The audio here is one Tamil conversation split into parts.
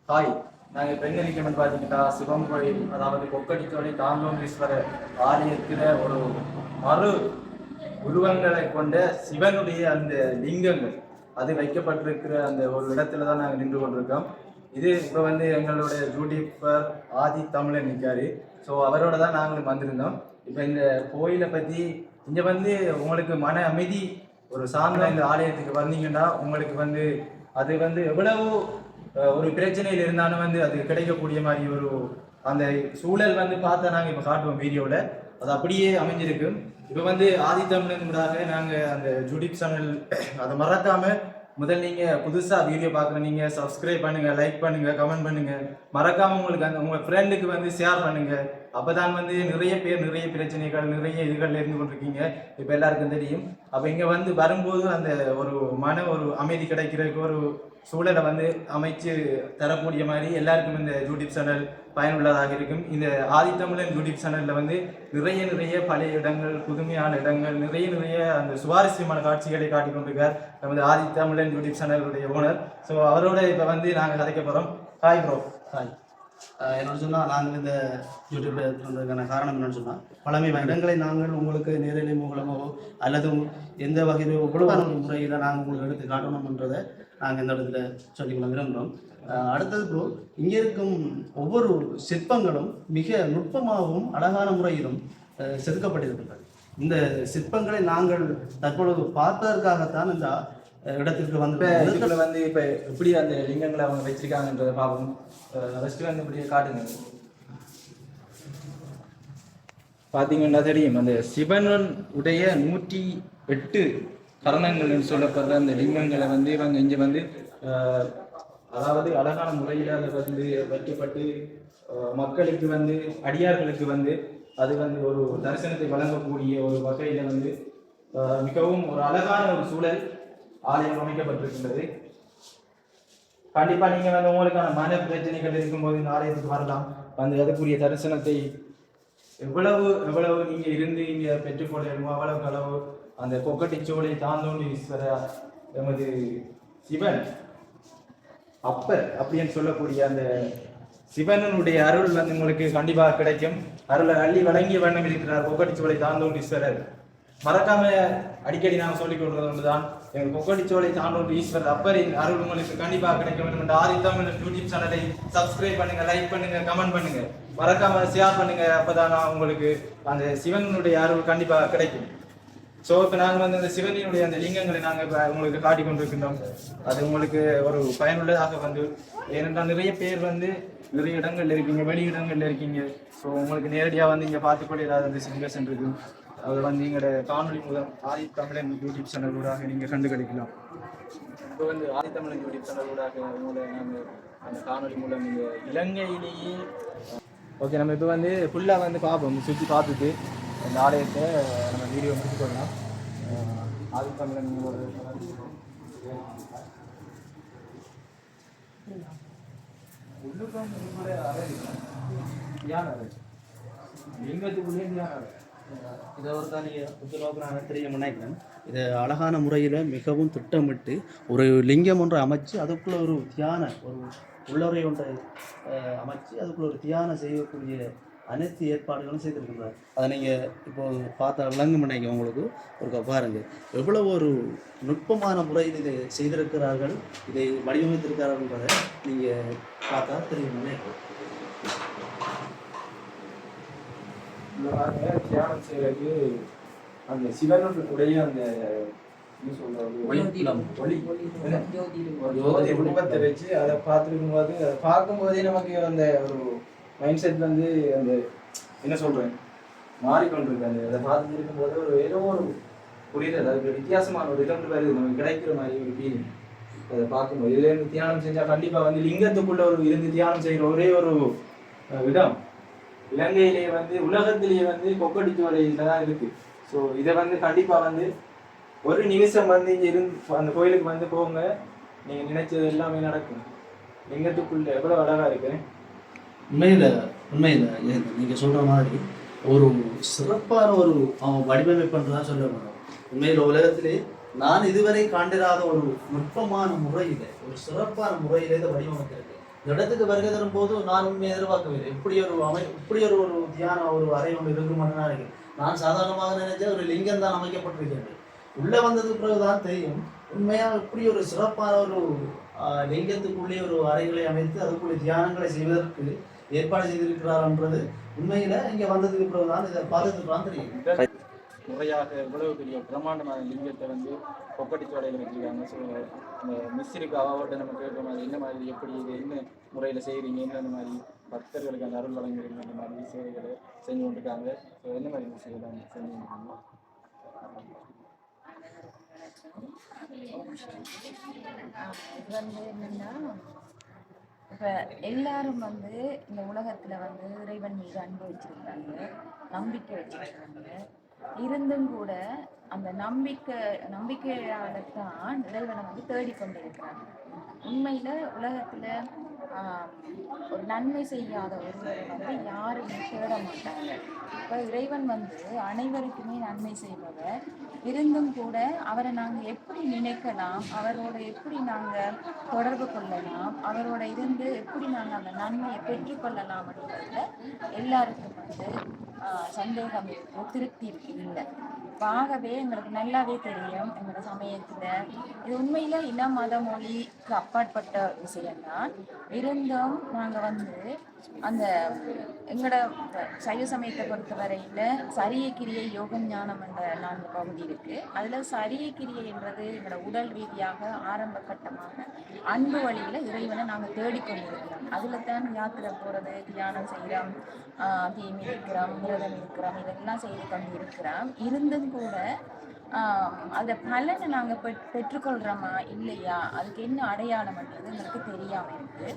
ஹாய், நாங்கள் பெண்ணலிக்கம்னு பார்த்தீங்கன்னா சிவம் கோயில், அதாவது கொக்கடிச்சோலை தாண்டோங்கீஸ்வரர் ஆலயத்தில் ஒரு மறு உருவங்களை கொண்ட சிவனுடைய அந்த லிங்கங்கள் அது வைக்கப்பட்டிருக்கிற அந்த ஒரு இடத்துல தான் நாங்கள் நின்று கொண்டிருக்கோம். இது இப்போ வந்து எங்களுடைய யூடியூப்பர் ஆதி தமிழன் நிற்காரு. ஸோ அவரோட தான் நாங்களும் வந்திருந்தோம். இப்போ இந்த கோயிலை பற்றி இங்கே வந்து உங்களுக்கு மன அமைதி ஒரு சார்ந்த இந்த ஆலயத்துக்கு வந்தீங்கன்னா உங்களுக்கு வந்து அது வந்து எவ்வளவு ஒரு பிரச்சனையில் இருந்தாலும் வந்து அது கிடைக்கக்கூடிய மாதிரி ஒரு அந்த சூழல் வந்து பார்த்தா நாங்கள் இப்போ காட்டுவோம் வீடியோவில். அது அப்படியே அமைஞ்சிருக்கு. இப்போ வந்து ஆதித்தமிழனுக்காக நாங்கள் அந்த யூடியூப் சேனல் அதை மறக்காமல் முதல் நீங்கள் புதுசாக வீடியோ பார்க்குற நீங்கள் சப்ஸ்கிரைப் பண்ணுங்கள், லைக் பண்ணுங்கள், கமெண்ட் பண்ணுங்கள். மறக்காமல் உங்களுக்கு அந்த உங்கள் ஃப்ரெண்டுக்கு வந்து ஷேர் பண்ணுங்கள். அப்போ தான் வந்து நிறைய பேர் நிறைய பிரச்சனைகள் நிறைய இதுகள் இருந்து கொண்டிருக்கீங்க. இப்போ எல்லாருக்கும் தெரியும். அப்போ இங்கே வந்து வரும்போது அந்த ஒரு ஒரு அமைதி கிடைக்கிறதுக்கு ஒரு சூழலை வந்து அமைச்சு தரக்கூடிய மாதிரி எல்லாருக்கும் இந்த யூடியூப் சேனல் பயனுள்ளதாக இருக்கும். இந்த ஆதித்தமிழன் யூடியூப் சேனலில் வந்து நிறைய பழைய இடங்கள், புதுமையான இடங்கள், நிறைய அந்த சுவாரஸ்யமான காட்சிகளை காட்டிக் கொண்டிருக்கார் நமது ஆதித்தமிழன் யூடியூப் சேனலுடைய ஓனர். ஸோ அவரோட இப்போ வந்து நாங்கள் கதைக்க போகிறோம். Hi bro. ஹாய். என்னென்னு சொன்னால் நாங்கள் இந்த யூடியூப் எடுத்துக்கிறதுக்கான காரணம் என்னென்னு சொன்னால் பழமை இடங்களை நாங்கள் உங்களுக்கு நேரலை மூலமாகவோ அல்லது எந்த வகையிலோ எவ்வளவான ஒரு முறையில் நாங்கள் உங்களுக்கு எடுத்து காட்டணும்ன்றதை நாங்கள் இந்த இடத்துல சொல்லிக்கொள்ள விரும்புகிறோம். அடுத்தது ப்ரோ, இங்கே இருக்கும் ஒவ்வொரு சிற்பங்களும் மிக நுட்பமாகவும் அழகான முறையிலும் செதுக்கப்பட்டிருக்கின்றது. இந்த சிற்பங்களை நாங்கள் தற்பொழுது பார்ப்பதற்காகத்தான் இந்த இடத்திற்கு வந்து இதுக்குள்ள வந்து இப்போ எப்படி அந்த லிங்கங்களை அவங்க வச்சிருக்காங்கன்றதை பார்ப்போம். ஃபஸ்ட்டு வந்து இப்படியே காட்டுங்க. பார்த்தீங்கன்னா தெரியும் அந்த சிவனன் உடைய 108 கரணங்கள் சொல்லப்படுற அந்த லிங்கங்களை வந்து இவங்க இங்கே வந்து அதாவது அழகான முறையில் அதை வந்து வைக்கப்பட்டு மக்களுக்கு வந்து அடியார்களுக்கு வந்து அது வந்து ஒரு தரிசனத்தை வழங்கக்கூடிய ஒரு வகையில் வந்து மிகவும் ஒரு அழகான ஒரு சூழல் ஆலயம் அமைக்கப்பட்டிருக்கின்றது. கண்டிப்பாக நீங்கள் வந்து உங்களுக்கான மன பிரச்சனைகள் இருக்கும்போது இந்த ஆலயத்துக்கு வரலாம். வந்து அதுக்குரிய தரிசனத்தை எவ்வளவு நீங்கள் இருந்து இங்கே பெற்றுக்கொள்ளணுமோ அவ்வளவுக்கு அளவு அந்த கொக்கட்டிச்சோலை தாண்டோண்டீஸ்வரர் எமது சிவன் அப்பர் அப்படின்னு சொல்லக்கூடிய அந்த சிவனுடைய அருள் வந்து உங்களுக்கு கண்டிப்பாக கிடைக்கும். அருளை அள்ளி வழங்கிய வண்ணம் இருக்கிறார் கொக்கட்டிச்சோலை தாண்டோண்டீஸ்வரர். மறக்காம அடிக்கடி நாங்கள் சொல்லிக் கொள்வது ஒன்றுதான், எங்கள் கொக்கட்டிச்சோலை தாண்டோண்டீஸ்வரர் அப்பரின் அருள் உங்களுக்கு கண்டிப்பாக கிடைக்க வேண்டும் என்ற ஆதித்தமிழ் யூடியூப் சேனலை சப்ஸ்கிரைப் பண்ணுங்க, லைக் பண்ணுங்க, கமெண்ட் பண்ணுங்க, மறக்காம ஷேர் பண்ணுங்க. அப்பதான் உங்களுக்கு அந்த சிவனுடைய அருள் கண்டிப்பாக கிடைக்கும். ஸோ இப்போ நாங்கள் வந்து அந்த சிவனினுடைய அந்த லிங்கங்களை நாங்கள் இப்போ உங்களுக்கு காட்டி கொண்டிருக்கின்றோம். அது உங்களுக்கு ஒரு பயனுள்ளதாக வந்து ஏனென்றால் நிறைய பேர் வந்து நிறைய இடங்கள்ல இருக்கீங்க, வெளி இடங்கள்ல இருக்கீங்க. ஸோ உங்களுக்கு நேரடியாக வந்து இங்கே பார்த்துக்கொள்ள ஏதாவது அந்த சிங்கர்ஸ் இருக்கு, அது வந்து எங்களோட காணொலி மூலம் ஆதித்தமிழன் யூடியூப் சேனலூடாக நீங்கள் கண்டுகளிக்கலாம். இப்போ வந்து ஆதித்தமிழன் யூடியூப் சேனலூடாக உங்களை நாங்கள் அந்த காணொலி மூலம் நீங்கள் இலங்கையிலேயே ஓகே நம்ம இப்போ வந்து ஃபுல்லாக வந்து பார்ப்போம், சுற்றி பார்த்துட்டு இந்த ஆலயத்தை நம்ம வீடியோ முடிச்சுக்கொள்ளலாம். ஆதித்தமிழன் ஒரு இதை ஒரு தான் நீங்கள் தெரியும் நினைக்கிறேன். இதை அழகான முறையில் மிகவும் திட்டமிட்டு ஒரு லிங்கம் ஒன்றை அமைச்சு அதுக்குள்ளே ஒரு தியான ஒரு உள்ளுரை ஒன்றை அமைச்சு அதுக்குள்ள ஒரு தியானம் செய்யக்கூடிய அனைத்து ஏற்பாடுகளும் செய்திருக்கின்றார். அதை நீங்கள் இப்போது பார்த்தா விளங்கும் நினைக்க உங்களுக்கு ஒரு பாருங்க எவ்வளவு ஒரு நுட்பமான முறையில் இதை செய்திருக்கிறார்கள், இதை வடிவமைத்திருக்கிறார்கள் என்பதை நீங்கள் பார்த்தா தெரியும் நினைக்கிறேன். தியானம் செய்யறதுக்கு அந்த சிவனுடைய அந்த உருவத்தை வச்சு அதை பார்த்துருக்கும் போது அதை பார்க்கும்போதே நமக்கு அந்த ஒரு மைண்ட் செட் வந்து அந்த என்ன சொல்றேன் மாறிக்கொண்டிருக்கு. அந்த அதை பார்த்துட்டு இருக்கும்போது ஒரு ஏதோ ஒரு புரியுது, அதுக்கு வித்தியாசமான ஒரு இடம் வருது நமக்கு கிடைக்கிற மாதிரி ஒரு ஃபீலிங். அதை பார்க்கும்போது இதுல இருந்து தியானம் செஞ்சா கண்டிப்பா வந்து லிங்கத்துக்குள்ள ஒரு இருந்து தியானம் செய்யற ஒரே ஒரு இடம் இலங்கையிலேயே வந்து உலகத்திலேயே வந்து கொக்கட்டிச்சோலையில தான் இருக்கு. ஸோ இதை வந்து கண்டிப்பா வந்து ஒரு நிமிஷம் வந்து இங்கே இருந்து அந்த கோயிலுக்கு வந்து போங்க, நீங்கள் நினைச்சது எல்லாமே நடக்கும். லிங்கத்துக்குள்ள எவ்வளோ அழகா இருக்கு. உண்மையில் நீங்கள் சொல்கிற மாதிரி ஒரு சிறப்பான ஒரு வடிவமைப்புன்றதான் சொல்ல முடியும். உண்மையில் உலகத்திலே நான் இதுவரை காண்டிராத ஒரு நுட்பமான முறையில் ஒரு சிறப்பான முறையில் இதை வடிவமைத்திருக்கு. இந்த இடத்துக்கு வருகை தரும் போது நான் உண்மையை எதிர்பார்க்கவில்லை. இப்படி ஒரு தியான ஒரு அறை ஒன்று இருக்குமான்னு நினைக்கிறேன். நான் சாதாரணமாக நினைச்ச ஒரு லிங்கம் தான் அமைக்கப்பட்டிருக்கிறது. உள்ளே வந்ததுக்கு பிறகுதான் தெரியும் உண்மையாக இப்படி ஒரு சிறப்பான ஒரு லிங்கத்துக்குள்ளே ஒரு அறைகளை அமைத்து அதுக்குள்ளே தியானங்களை செய்வதற்கு ஏற்பாடு செய்திருக்கிறார்ன்றது உண்மையில இங்கே வந்ததுக்கு பிறகுதான் இதை பார்த்துட்டு தெரியும். முறையாக இவ்வளவு பெரிய பிரம்மாண்டமான லிங்கத்தை வந்து கொக்கட்டிச்சோடையில் வச்சுருக்காங்க. ஸோ இந்த மிஸ்ஸிருக்கு அவாவோட நம்ம கேட்குற மாதிரி என்ன மாதிரி எப்படி இது என்ன முறையில் செய்கிறீங்க என்ன மாதிரி பக்தர்களுக்கு அந்த அருள் வழங்குறீங்க அந்த மாதிரி சேவைகளை செஞ்சு கொண்டிருக்காங்க. ஸோ என்ன மாதிரி விஷயங்கள் செஞ்சு கொண்டிருக்காங்க. இது வந்து என்னன்னா, இப்போ எல்லாரும் வந்து இந்த உலகத்துல வந்து இறைவன் மீது அன்பு வச்சிருக்காங்க, நம்பிக்கை வச்சிருக்காங்க. இருந்தும் கூட அந்த நம்பிக்கையால தான் இறைவனை வந்து தேடிக்கொண்டிருக்கிறாங்க. உண்மையில உலகத்துல ஒரு நன்மை செய்யாத ஒருவரை வந்து யாருமே தேட மாட்டாங்க. இப்போ இறைவன் வந்து அனைவருக்குமே நன்மை செய்பவர். இருந்தும் கூட அவரை நாங்கள் எப்படி நினைக்கலாம், அவரோட எப்படி நாங்கள் தொடர்பு கொள்ளலாம், அவரோட இருந்து எப்படி நாங்கள் அந்த நன்மையை பெற்றுக்கொள்ளலாம் அப்படின்றதுல எல்லாருக்கும் வந்து சந்தேகம் இருக்கு, திருப்தி இல்லை. ஆகவே எங்களுக்கு நல்லாவே தெரியும் எங்களோட சமயத்துல இது உண்மையில இன மத மொழிக்கு அப்பாற்பட்ட விஷயம்தான். இருந்தும் நாங்க வந்து அந்த எங்களோட சைவ சமயத்தை பொறுத்த வரையில சரிய கிரியை யோகம் ஞானம் என்ற 4 பகுதி இருக்கு. அதுல சரிய கிரியை என்றது எங்களோட உடல் ரீதியாக ஆரம்ப கட்டமாக அன்பு வழியில இறைவனை நாங்க தேடிக்கொண்டிருக்கிறோம். அதுல தான் யாத்திரை போறது, தியானம் செய்யறோம், தீமை இருக்கிறோம், விரதம் இருக்கிறோம், இதெல்லாம் செய்து கொண்டு இருக்கிறோம். இருந்தும் கூட அந்த பலனை நாங்கள் பெற்றுக்கொள்கிறோமா இல்லையா, அதுக்கு என்ன அடையாளம்ன்றது எங்களுக்கு தெரியாமல் இருக்கு.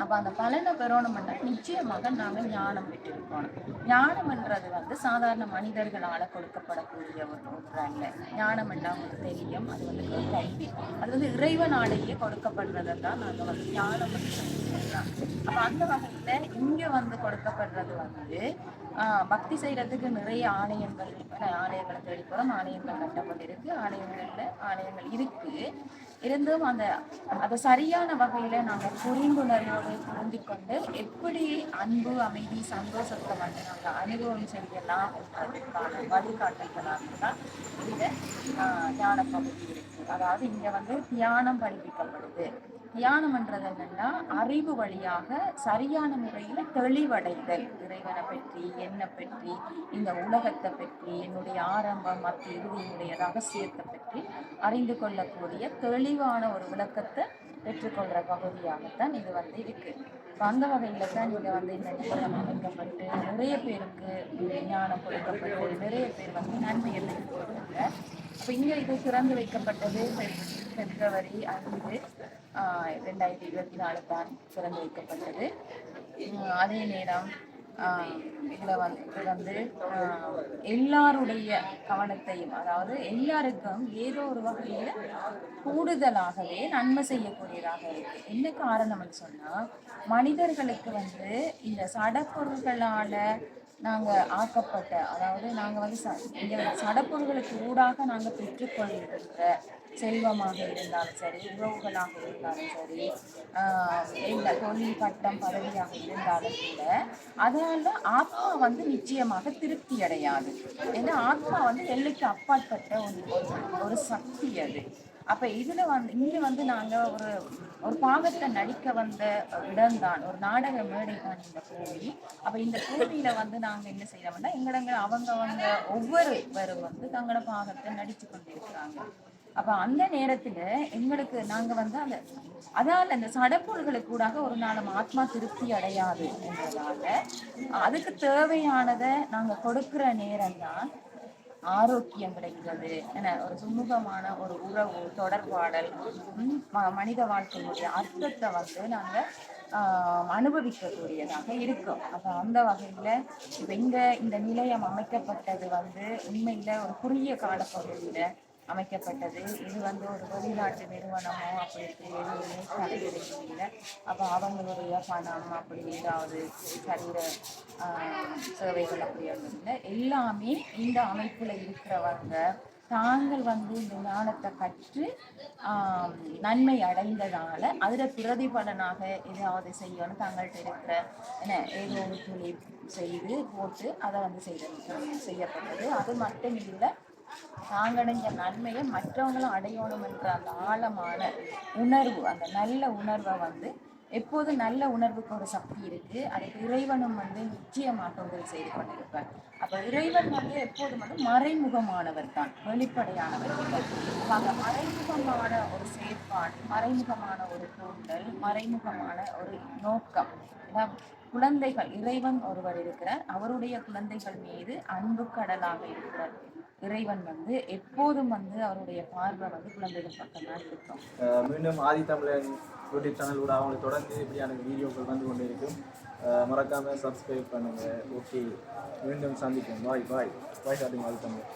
அப்போ அந்த பலனை பெறணும்னா நிச்சயமாக நாங்கள் ஞானம் பெற்றிருக்கணும். ஞானம்ன்றது வந்து சாதாரண மனிதர்களால் கொடுக்கப்படக்கூடிய ஒன்று அல்ல. ஞானம் என்ன அவங்களுக்கு தெரியும், அது வந்து கல்வி, அது வந்து இறைவனாலேயே கொடுக்கப்படுறதை தான் நாங்கள் வந்து ஞானம் வந்து சொல்லியிருக்கிறோம். அப்போ அந்த வகையில் இங்கே வந்து கொடுக்கப்படுறது வந்து பக்தி செய்கிறதுக்கு நிறைய ஆலயங்கள் ஆலயங்களை தேடி போகிறோம். ஆலயங்கள் கட்டப்பட்டிருக்கு, ஆலயங்கள் இருக்குது. இருந்தும் அதை சரியான வகையில் நாங்கள் புரிந்துணர்வோடு புரிந்துக்கொண்டு எப்படி அன்பு அமைதி சந்தோஷத்தை வந்து நாங்கள் அனுபவம் செய்யலாம் அதுக்கான வழிகாட்டுதலாக தான் இந்த ஞான பகுதி இருக்குது. அதாவது இங்கே வந்து தியானம் படிப்பிக்கப்படுது. தியானம்ன்றது என்னன்னா அறிவு வழியாக சரியான முறையில் தெளிவடைதல், இறைவனை பற்றி, என்னை பற்றி, இந்த உலகத்தை பற்றி, என்னுடைய ஆரம்பம் மற்ற இறுதியினுடைய ரகசியத்தை பற்றி அறிந்து கொள்ளக்கூடிய தெளிவான ஒரு விளக்கத்தை பெற்றுக்கொள்கிற பகுதியாகத்தான் இது வந்து இருக்கு. அந்த வகையில தான் இங்கே வந்து இந்த நிலையம் அமைக்கப்பட்டு நிறைய பேருக்கு ஞானம் கொடுக்கப்பட்டு நிறைய பேர் வந்து நன்மையை பெற்றுக்கொள்றாங்க. அப்போ இங்கே இது திறந்து வைக்கப்பட்டது பிப்ரவரி 5, 2024 தான் திறந்து வைக்கப்பட்டது. அதே நேரம் இதில் வந்து எல்லாருடைய கவனத்தையும், அதாவது எல்லாருக்கும் ஏதோ ஒரு வகையில் கூடுதலாகவே நன்மை செய்யக்கூடியதாக இருக்கு. என்ன காரணம்னு சொன்னால், மனிதர்களுக்கு வந்து இந்த சடப்பொருள்களால் நாங்கள் ஆக்கப்பட்ட, அதாவது நாங்கள் வந்து இந்த சடப்பொருள்களுக்கு ஊடாக நாங்கள் பெற்றுக்கொள்கின்ற செல்வமாக இருந்தாலும் சரி, உறவுகளாக இருந்தாலும் சரி, இல்லை தொழில் பட்டம் பதவியாக இருந்தாலும் கூட அதனால ஆத்மா வந்து நிச்சயமாக திருப்தி அடையாது. ஏன்னா ஆத்மா வந்து எல்லைக்கு அப்பாற்பட்ட ஒரு சக்தி அது. அப்போ இதில் வந்து இங்கே வந்து நாங்கள் ஒரு பாகத்தை நடிக்க வந்த இடம்தான், ஒரு நாடக மேடை தான் இந்த கோவில். அப்போ இந்த கோவிலில் வந்து நாங்கள் என்ன செய்யறோம்னா, அவங்க ஒவ்வொருவரும் வந்து தங்களோட பாகத்தை நடித்து கொண்டிருக்கிறாங்க. அப்போ அந்த நேரத்தில் எங்களுக்கு நாங்கள் வந்து அதால் அந்த சடப்பொருள்களுக்கு கூடாக ஒரு நாளும் ஆத்மா திருப்தி அடையாது என்றதால அதுக்கு தேவையானதை நாங்கள் கொடுக்குற நேரம்தான் ஆரோக்கியம் கிடைக்கிறது. என ஒரு சுமூகமான ஒரு உறவு தொடர்பாடல் மனித வாழ்க்கையினுடைய அர்த்தத்தை வந்து நாங்கள் அனுபவிக்கக்கூடியதாக இருக்கும். அப்போ அந்த வகையில் இப்போ இந்த நிலையம் அமைக்கப்பட்டது வந்து உண்மையில் ஒரு குறுகிய காலப்பகுதியில் அமைக்கப்பட்டது. இது வந்து ஒரு வெளிநாட்டு நிறுவனமோ அப்படி எதுவுமே தலையிடவில்லை. அப்போ அவங்களுடைய பணம் அப்படி ஏதாவது சரீர சேவைகள் அப்படி இல்லை, எல்லாமே இந்த அமைப்பில் இருக்கிறவங்க தாங்கள் வந்து இந்த ஞானத்தை கற்று நன்மை அடைந்ததால அதில் பிரதிபலனாக ஏதாவது செய்யணும் தங்கள்கிட்ட இருக்கிற என்ன ஏதோ ஒரு துணி செய்து போட்டு அதை வந்து செய்யப்பட்டது. அது மட்டும் இல்லை, தாங்கடைஞ்ச நன்மையை மற்றவங்களும் அடையணும் என்ற அந்த ஆழமான உணர்வு, அந்த நல்ல உணர்வை வந்து எப்போதும் நல்ல உணர்வுக்கு ஒரு சக்தி இருக்கு. அதுக்கு இறைவனும் வந்து நிச்சயமாக உதவி செய்து கொண்டிருப்பார். அப்ப இறைவன் வந்து எப்போதும் வந்து மறைமுகமானவர் தான், வெளிப்படையானவர் இல்லை. அந்த மறைமுகமான ஒரு செயற்பாடு, மறைமுகமான ஒரு தூண்டல், மறைமுகமான ஒரு நோக்கம், குழந்தைகள், இறைவன் ஒருவர் இருக்கிறார், அவருடைய குழந்தைகள் மீது அன்பு கடலாக இருக்கிறார் இறைவன் வந்து எப்போதும் வந்து அவருடைய பார்வை வந்து குழந்தைகள் பக்கம் தான் இருக்கும். மீண்டும் ஆதித்தமிழன் யூடியூப் சேனல் கூட அவங்களை தொடர்ந்து இப்படியான வீடியோக்கள் வந்து கொண்டு இருக்கும். மறக்காம சப்ஸ்கிரைப் பண்ணுங்க. ஓகே, மீண்டும் சந்திப்போம். பாய் பாய் பாய். ஆதித்தமிழன்.